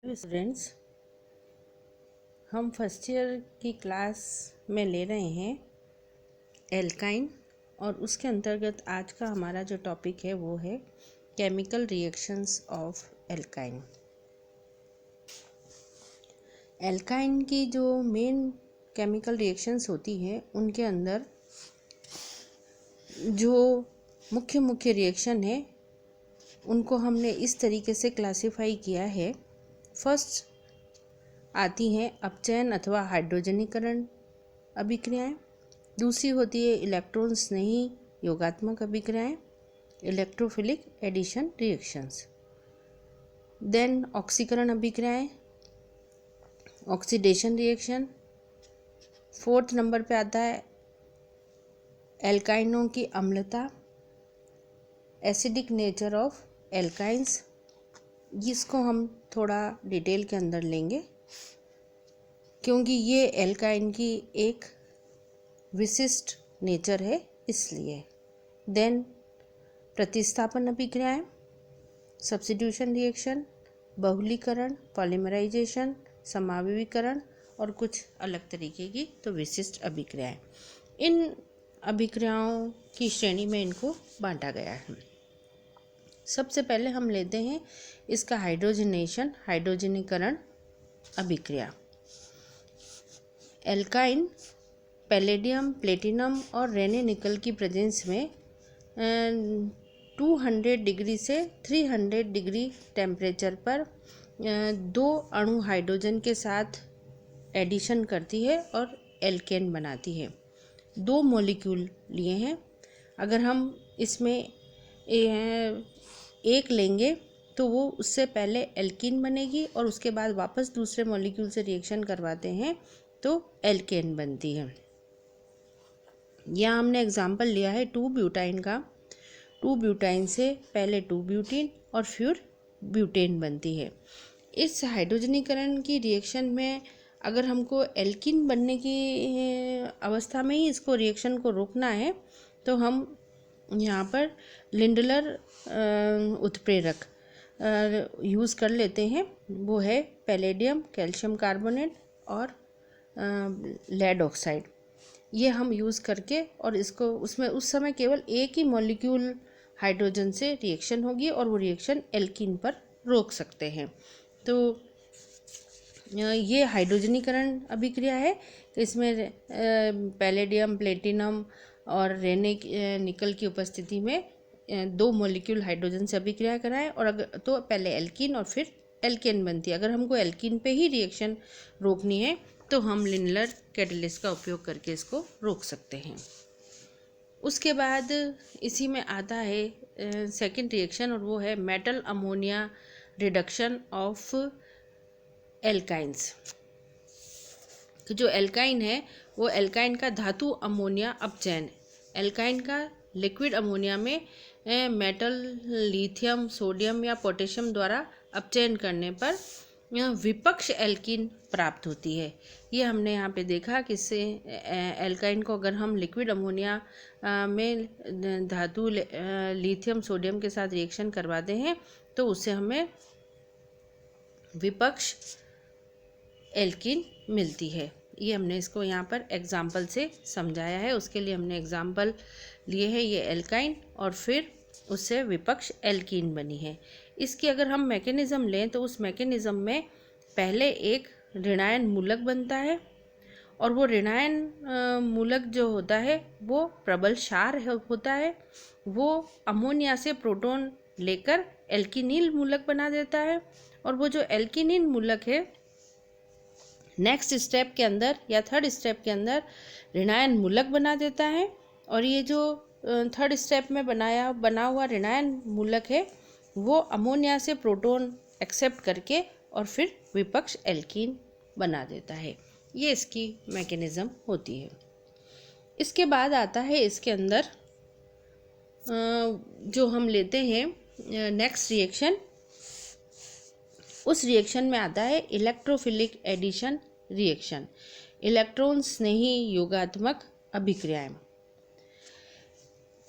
Students, हम first year की class में ले रहे हैं एल्काइन और उसके अंतर्गत आज का हमारा जो टॉपिक है वो है chemical reactions of alkyne. Alkyne की जो मेन केमिकल रिएक्शंस होती हैं उनके अंदर जो मुख्य रिएक्शन है उनको हमने इस तरीके से क्लासिफाई किया है। फर्स्ट आती हैं अपचयन अथवा हाइड्रोजनीकरण अभिक्रियाएं। दूसरी होती है इलेक्ट्रॉन स्नेही योगात्मक अभिक्रियाएं, इलेक्ट्रोफिलिक एडिशन रिएक्शंस। देन ऑक्सीकरण अभिक्रियाएं, ऑक्सीडेशन रिएक्शन। फोर्थ नंबर पे आता है एल्काइनों की अम्लता, एसिडिक नेचर ऑफ एल्काइंस। जिसको हम थोड़ा डिटेल के अंदर लेंगे क्योंकि ये एल्काइन की एक विशिष्ट नेचर है इसलिए। देन प्रतिस्थापन अभिक्रियाएं, सब्स्टिट्यूशन रिएक्शन, बहुलीकरण, पॉलीमराइजेशन, समावयवीकरण और कुछ अलग तरीके की तो विशिष्ट अभिक्रियाएं। इन अभिक्रियाओं की श्रेणी में इनको बांटा गया है। सबसे पहले हम लेते हैं इसका हाइड्रोजनीकरण अभिक्रिया। एल्काइन पैलेडियम, प्लेटिनम और रेने निकल की प्रेजेंस में 200 डिग्री से 300 डिग्री टेम्परेचर पर दो अणु हाइड्रोजन के साथ एडिशन करती है और एल्केन बनाती है। दो मॉलिक्यूल लिए हैं। अगर हम इसमें एक लेंगे तो वो उससे पहले एल्कीन बनेगी और उसके बाद वापस दूसरे मॉलिक्यूल से रिएक्शन करवाते हैं तो एल्केन बनती है। यहाँ हमने एग्जाम्पल लिया है 2 ब्यूटाइन का। 2 ब्यूटाइन से पहले 2 ब्यूटीन और फिर ब्यूटेन बनती है। इस हाइड्रोजनीकरण की रिएक्शन में अगर हमको एल्कीन बनने की अवस्था में ही इसको रिएक्शन को रोकना है तो हम यहाँ पर लिंडलर उत्प्रेरक यूज़ कर लेते हैं। वो है पैलेडियम, कैल्शियम कार्बोनेट और लेड ऑक्साइड। ये हम यूज़ करके और इसको उसमें उस समय केवल एक ही मॉलिक्यूल हाइड्रोजन से रिएक्शन होगी और वो रिएक्शन एल्कीन पर रोक सकते हैं। तो ये हाइड्रोजनीकरण अभिक्रिया है। तो इसमें पैलेडियम, प्लेटिनम और रेने निकल की उपस्थिति में दो मॉलिक्यूल हाइड्रोजन से अभिक्रिया कराएं और अगर तो पहले एल्कीन और फिर एल्केन बनती है। अगर हमको एल्कीन पे ही रिएक्शन रोकनी है तो हम लिंडलर कैटलिस्ट का उपयोग करके इसको रोक सकते हैं। उसके बाद इसी में आता है सेकंड रिएक्शन और वो है metal ammonia reduction of alkynes. तो जो एल्काइन है वो एल्काइन का धातु अमोनिया अपचयन, एल्काइन का लिक्विड अमोनिया में मेटल, लिथियम, सोडियम या पोटेशियम द्वारा अपचयन करने पर विपक्ष एल्कीन प्राप्त होती है। ये हमने यहाँ पे देखा कि इससे एल्काइन को अगर हम लिक्विड अमोनिया में धातु लिथियम, सोडियम के साथ रिएक्शन करवाते हैं तो उससे हमें विपक्ष एल्कीन मिलती है। ये हमने इसको यहाँ पर एग्जाम्पल से समझाया है। उसके लिए हमने एग्जाम्पल लिए हैं ये एल्काइन और फिर उससे विपक्ष एल्कीन बनी है। इसकी अगर हम मैकेनिज़्म लें तो उस मैकेनिज़्म में पहले एक ऋणायन मूलक बनता है और वो ऋणायन मूलक जो होता है वो प्रबल क्षार होता है। वो अमोनिया से प्रोटॉन लेकर एल्किनिल मूलक बना देता है और वो जो एल्किनिल मूलक है नेक्स्ट स्टेप के अंदर या थर्ड स्टेप के अंदर ऋणायन मूलक बना देता है। और ये जो थर्ड स्टेप में बना हुआ ऋणायन मूलक है वो अमोनिया से प्रोटॉन एक्सेप्ट करके और फिर विपक्ष एल्कीन बना देता है। ये इसकी मैकेनिज़्म होती है। इसके बाद आता है इसके अंदर जो हम लेते हैं नेक्स्ट रिएक्शन, उस रिएक्शन में आता है इलेक्ट्रोफिलिक एडिशन रिएक्शन, इलेक्ट्रॉन स्नेही योगात्मक अभिक्रियाएं।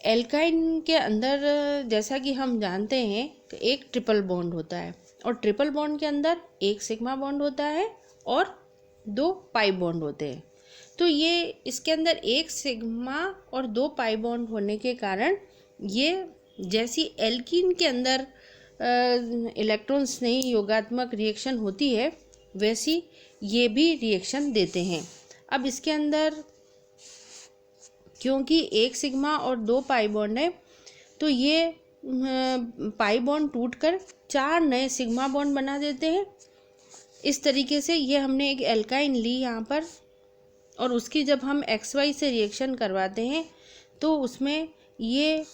एल्काइन के अंदर जैसा कि हम जानते हैं कि एक ट्रिपल बॉन्ड होता है और ट्रिपल बॉन्ड के अंदर एक सिग्मा बॉन्ड होता है और 2 पाई बॉन्ड होते हैं। तो ये इसके अंदर एक सिग्मा और 2 पाई बॉन्ड होने के कारण ये जैसी एल्कीन के अंदर इलेक्ट्रॉन्स नहीं योगात्मक रिएक्शन होती है वैसी ये भी रिएक्शन देते हैं। अब इसके अंदर क्योंकि एक सिग्मा और 2 पाई बॉन्ड है तो ये पाई बॉन्ड टूटकर 4 नए सिग्मा बॉन्ड बना देते हैं। इस तरीके से ये हमने एक एल्काइन ली यहाँ पर, और उसकी जब हम XY से रिएक्शन करवाते हैं तो उसमें ये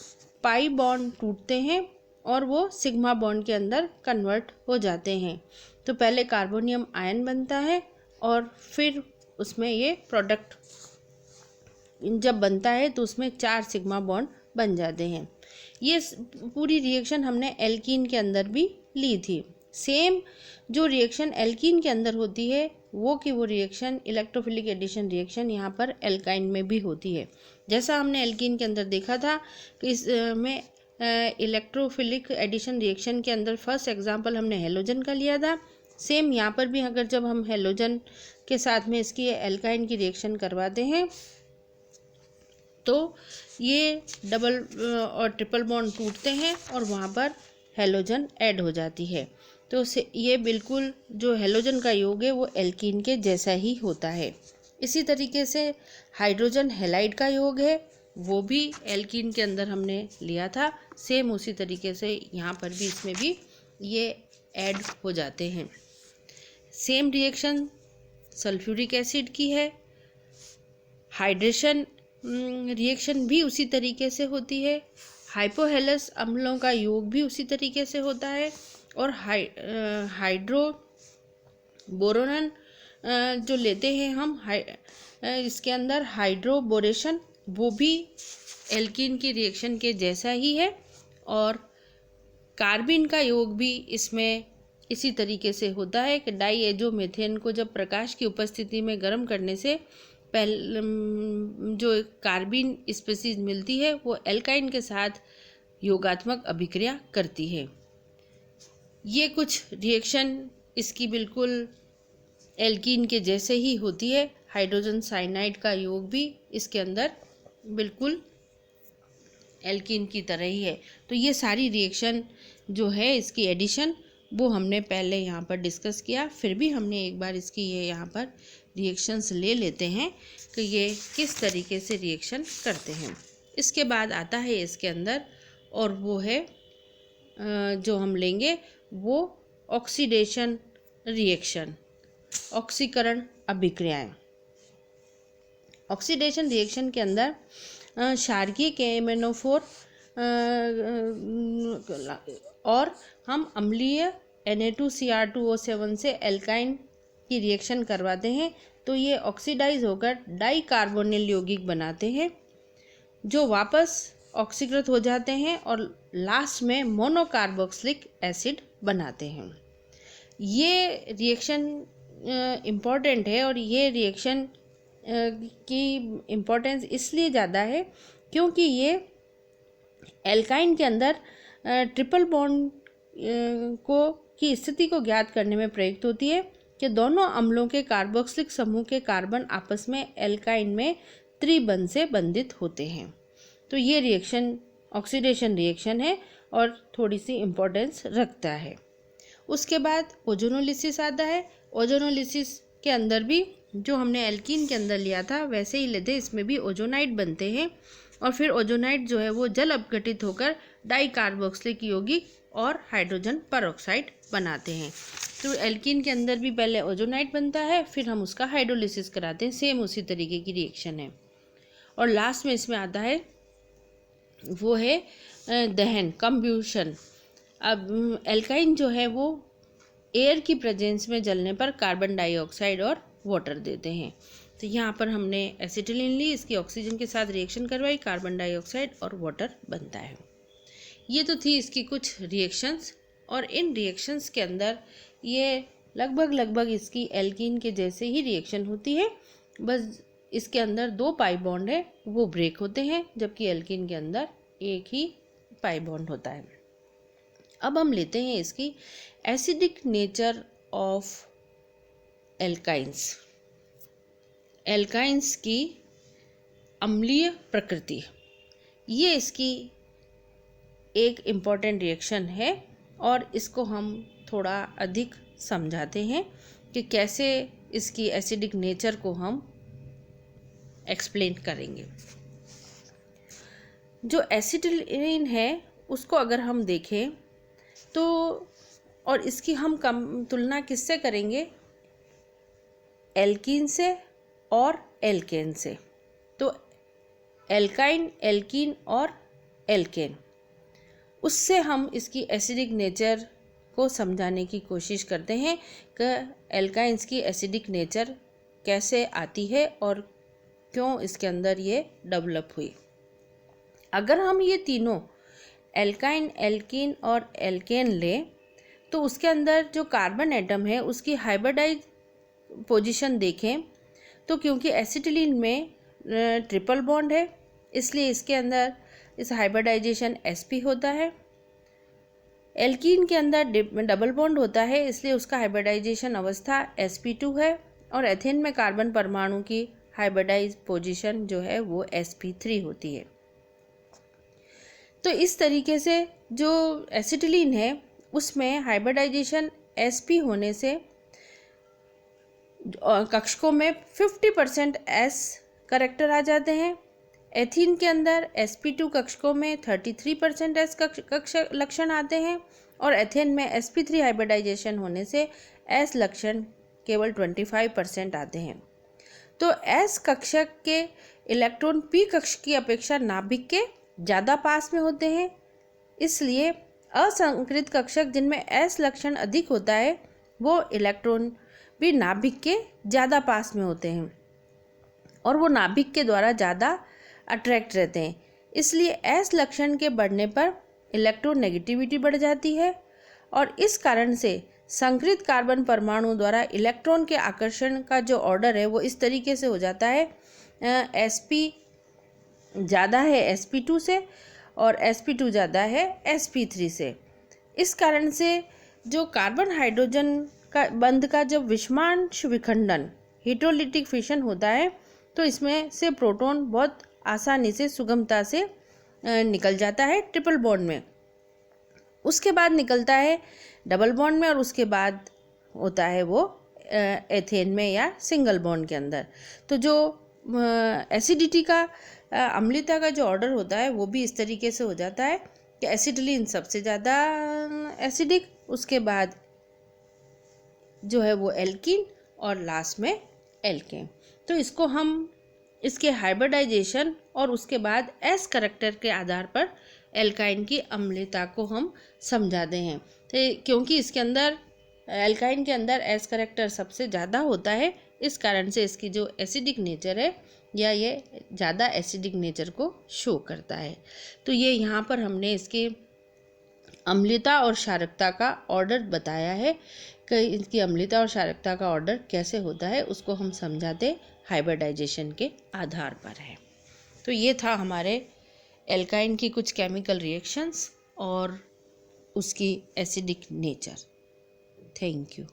पाई बॉन्ड टूटते हैं और वो सिग्मा बॉन्ड के अंदर कन्वर्ट हो जाते हैं। तो पहले कार्बोनियम आयन बनता है और फिर उसमें ये प्रोडक्ट जब बनता है तो उसमें 4 सिग्मा बॉन्ड बन जाते हैं। ये पूरी रिएक्शन हमने एल्कीन के अंदर भी ली थी। सेम जो रिएक्शन एल्कीन के अंदर होती है वो रिएक्शन इलेक्ट्रोफिलिक एडिशन रिएक्शन यहाँ पर एल्काइन में भी होती है। जैसा हमने एल्कीन के अंदर देखा था कि इसमें इलेक्ट्रोफिलिक एडिशन रिएक्शन के अंदर फर्स्ट एग्जांपल हमने हेलोजन का लिया था। सेम यहाँ पर भी अगर जब हम हेलोजन के साथ में इसकी एल्काइन की रिएक्शन करवाते हैं तो ये डबल और ट्रिपल बॉन्ड टूटते हैं और वहाँ पर हेलोजन ऐड हो जाती है। तो ये बिल्कुल जो हेलोजन का योग है वो एल्कीन के जैसा ही होता है। इसी तरीके से हाइड्रोजन हैलाइड का योग है वो भी एल्कीन के अंदर हमने लिया था। सेम उसी तरीके से यहाँ पर भी इसमें भी ये ऐड हो जाते हैं। सेम रिएक्शन सल्फ्यूरिक एसिड की है। हाइड्रेशन रिएक्शन भी उसी तरीके से होती है। हाइपोहेलस अम्लों का योग भी उसी तरीके से होता है। और हाइड्रो बोरोन जो लेते हैं हम इसके अंदर हाइड्रोबोरेशन वो भी एल्कीन की रिएक्शन के जैसा ही है। और कार्बिन का योग भी इसमें इसी तरीके से होता है कि डाईएजोमीथेन को जब प्रकाश की उपस्थिति में गर्म करने से पहले जो कार्बिन स्पीशीज मिलती है वो एल्काइन के साथ योगात्मक अभिक्रिया करती है। ये कुछ रिएक्शन इसकी बिल्कुल एल्कीन के जैसे ही होती है। हाइड्रोजन साइनाइड का योग भी इसके अंदर बिल्कुल एल्कीन की तरह ही है। तो ये सारी रिएक्शन जो है इसकी एडिशन वो हमने पहले यहाँ पर डिस्कस किया। फिर भी हमने एक बार इसकी ये यहाँ पर रिएक्शंस ले लेते हैं कि ये किस तरीके से रिएक्शन करते हैं। इसके बाद आता है इसके अंदर और वो है जो हम लेंगे वो ऑक्सीडेशन रिएक्शन, ऑक्सीकरण अभिक्रियाएं। ऑक्सीडेशन रिएक्शन के अंदर क्षारकीय KMnO4 और हम अम्लीय Na2Cr2O7 से एल्काइन की रिएक्शन करवाते हैं तो ये ऑक्सीडाइज होकर डाई कार्बोनिल यौगिक बनाते हैं जो वापस ऑक्सीकृत हो जाते हैं और लास्ट में मोनोकार्बोक्सिलिक एसिड बनाते हैं। ये रिएक्शन इम्पॉर्टेंट है और ये रिएक्शन की इम्पोर्टेंस इसलिए ज़्यादा है क्योंकि ये एल्काइन के अंदर ट्रिपल बॉन्ड की स्थिति को ज्ञात करने में प्रयुक्त होती है कि दोनों अम्लों के कार्बोक्सिलिक समूह के कार्बन आपस में एल्काइन में त्रिबंध से बंधित होते हैं। तो ये रिएक्शन ऑक्सीडेशन रिएक्शन है और थोड़ी सी इम्पोर्टेंस रखता है। उसके बाद ओजोनोलिसिस आता है। ओजोनोलिसिस के अंदर भी जो हमने एल्कीन के अंदर लिया था वैसे ही लेते, इसमें भी ओजोनाइड बनते हैं और फिर ओजोनाइड जो है वो जल अपघटित होकर डाई कार्बोक्सिलिक यौगिक और हाइड्रोजन परऑक्साइड बनाते हैं। तो एल्कीन के अंदर भी पहले ओजोनाइड बनता है फिर हम उसका हाइड्रोलिसिस कराते हैं। सेम उसी तरीके की रिएक्शन है। और लास्ट में इसमें आता है वो है दहन, कंब्यूशन। अब एल्काइन जो है वो एयर की प्रेजेंस में जलने पर कार्बन डाइऑक्साइड और वाटर देते हैं। तो यहाँ पर हमने एसिटिलीन ली, इसकी ऑक्सीजन के साथ रिएक्शन करवाई, कार्बन डाइऑक्साइड और वाटर बनता है। ये तो थी इसकी कुछ रिएक्शंस और इन रिएक्शंस के अंदर ये लगभग इसकी एल्कीन के जैसे ही रिएक्शन होती है, बस इसके अंदर 2 पाई बॉन्ड है वो ब्रेक होते हैं जबकि एल्कीन के अंदर एक ही पाई बॉन्ड होता है। अब हम लेते हैं इसकी acidic nature of alkynes. Alkynes की अम्लीय प्रकृति, ये इसकी एक इम्पॉर्टेंट रिएक्शन है और इसको हम थोड़ा अधिक समझाते हैं कि कैसे इसकी एसिडिक नेचर को हम एक्सप्लेन करेंगे। जो एसिटिलीन है उसको अगर हम देखें तो, और इसकी हम तुलना किससे करेंगे, एल्कीन से और एल्केन से। तो एल्काइन, एल्कीन और एल्केन, उससे हम इसकी एसिडिक नेचर को समझाने की कोशिश करते हैं कि एल्काइंस की एसिडिक नेचर कैसे आती है और क्यों इसके अंदर ये डेवलप हुई। अगर हम ये तीनों एल्काइन, एल्कीन और एल्केन लें तो उसके अंदर जो कार्बन एटम है उसकी हाइब्रिडाइज पोजीशन देखें तो क्योंकि एसिटिलीन में ट्रिपल बॉन्ड है इसलिए इसके अंदर इस हाइब्रिडाइजेशन sp होता है। एल्कीन के अंदर डबल बॉन्ड होता है इसलिए उसका हाइब्रिडाइजेशन अवस्था sp2 है और एथेन में कार्बन परमाणु की हाइब्रिडाइज पोजीशन जो है वो sp3 होती है। तो इस तरीके से जो एसिटिलीन है उसमें हाइब्रिडाइजेशन sp होने से कक्षकों में 50% s करेक्टर आ जाते हैं। एथीन के अंदर sp2 कक्षकों में 33% s कक्ष लक्षण आते हैं और एथेन में sp3 हाइब्रिडाइजेशन होने से s लक्षण केवल 25% आते हैं। तो s कक्षक के इलेक्ट्रॉन p कक्षक की अपेक्षा नाभिक के ज़्यादा पास में होते हैं, इसलिए असंकृत कक्षक जिनमें s लक्षण अधिक होता है वो इलेक्ट्रॉन भी नाभिक के ज़्यादा पास में होते हैं और वो नाभिक के द्वारा ज़्यादा अट्रैक्ट रहते हैं। इसलिए s लक्षण के बढ़ने पर इलेक्ट्रोनेगेटिविटी बढ़ जाती है और इस कारण से संकृत कार्बन परमाणु द्वारा इलेक्ट्रॉन के आकर्षण का जो ऑर्डर है वो इस तरीके से हो जाता है, sp ज़्यादा है sp2 से और sp2 ज़्यादा है sp3 से। इस कारण से जो कार्बन हाइड्रोजन का बंध का जब विषमांश विखंडन हेटेरोलिटिक फिशन होता है तो इसमें से प्रोटॉन बहुत आसानी से सुगमता से निकल जाता है ट्रिपल बॉन्ड में, उसके बाद निकलता है डबल बॉन्ड में और उसके बाद होता है वो एथेन में या सिंगल बॉन्ड के अंदर। तो जो एसिडिटी का अम्लता का जो ऑर्डर होता है वो भी इस तरीके से हो जाता है कि एसिटिलीन सबसे ज़्यादा एसिडिक, उसके बाद जो है वो एल्कीन और लास्ट में एल्केन। तो इसको हम इसके हाइब्रिडाइजेशन और उसके बाद s करेक्टर के आधार पर एल्काइन की अम्लता को हम समझाते हैं। तो क्योंकि इसके अंदर एल्काइन के अंदर s करेक्टर सबसे ज़्यादा होता है इस कारण से इसकी जो एसिडिक नेचर है या ये ज़्यादा एसिडिक नेचर को शो करता है। तो ये यहाँ पर हमने इसकी अम्लता और क्षारकता का ऑर्डर बताया है कि इसकी अम्लता और क्षारकता का ऑर्डर कैसे होता है उसको हम समझाते हाइब्रिडाइजेशन के आधार पर है। तो ये था हमारे एल्काइन की कुछ केमिकल रिएक्शंस और उसकी एसिडिक नेचर। Thank you.